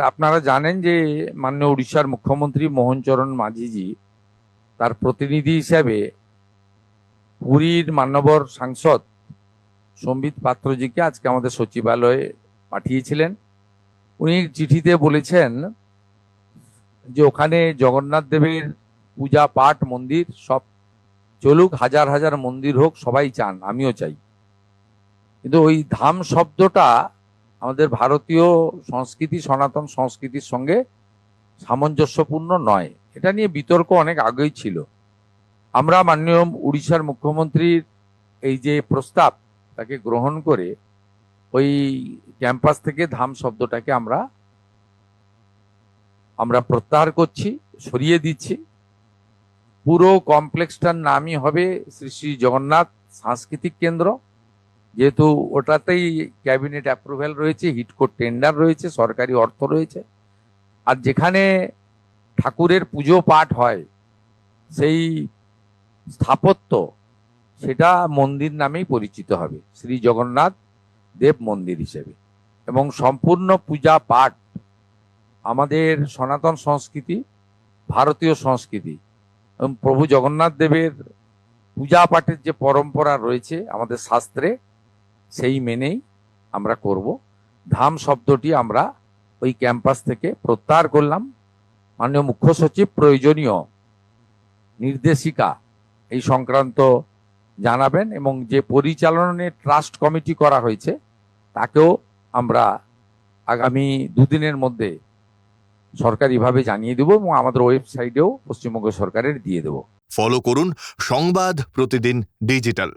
আপনারা জানেন যে মাননীয় উড়িষ্যার মুখ্যমন্ত্রী মোহন চরণ মাঝিজি তার প্রতিনিধি হিসাবে পুরীর মান্যবর সাংসদ সম্বিত পাত্রজিকে আজকে আমাদের সচিবালয়ে পাঠিয়েছিলেন। উনি চিঠিতে বলেছেন যে ওখানে জগন্নাথ দেবের পূজা পাঠ মন্দির সব চলুক, হাজার হাজার মন্দির হোক, সবাই চান, আমিও চাই, কিন্তু ওই ধাম শব্দটা আমাদের ভারতীয় সংস্কৃতি, সনাতন সংস্কৃতির সঙ্গে সামঞ্জস্যপূর্ণ নয়। এটা নিয়ে বিতর্ক অনেক আগেই ছিল। আমরা মাননীয় উড়িষ্যার মুখ্যমন্ত্রীর এই যে প্রস্তাব তাকে গ্রহণ করে ওই ক্যাম্পাস থেকে ধাম শব্দটাকে আমরা প্রত্যাহার করছি, সরিয়ে দিচ্ছি। পুরো কমপ্লেক্সটার নামই হবে শ্রী শ্রী জগন্নাথ সাংস্কৃতিক কেন্দ্র, যেহেতু ওটাতেই ক্যাবিনেট অ্যাপ্রুভ্যাল রয়েছে, হিটকো টেন্ডার রয়েছে, সরকারি অর্থ রয়েছে। আর যেখানে ঠাকুরের পুজো পাঠ হয় সেই স্থাপত্য সেটা মন্দির নামেই পরিচিত হবে, শ্রী জগন্নাথ দেব মন্দির হিসেবে। এবং সম্পূর্ণ পূজা পাঠ আমাদের সনাতন সংস্কৃতি, ভারতীয় সংস্কৃতি এবং প্রভু জগন্নাথ দেবের পূজা পাঠের যে পরম্পরা রয়েছে আমাদের শাস্ত্রে, সেই মেনেই আমরা করব। ধাম শব্দটি আমরা ওই ক্যাম্পাস থেকে প্রত্যাহার করলাম। মাননীয় মুখ্য সচিব প্রয়োজনীয় নির্দেশিকা এই সংক্রান্ত জানাবেন, এবং যে পরিচালনা ট্রাস্ট কমিটি করা হয়েছে তাকেও আমরা আগামী দুদিনের মধ্যে সরকারিভাবে জানিয়ে দেব এবং আমাদের ওয়েবসাইটেও পশ্চিমবঙ্গ সরকারের দিয়ে দেব। ফলো করুন সংবাদ প্রতিদিন ডিজিটাল।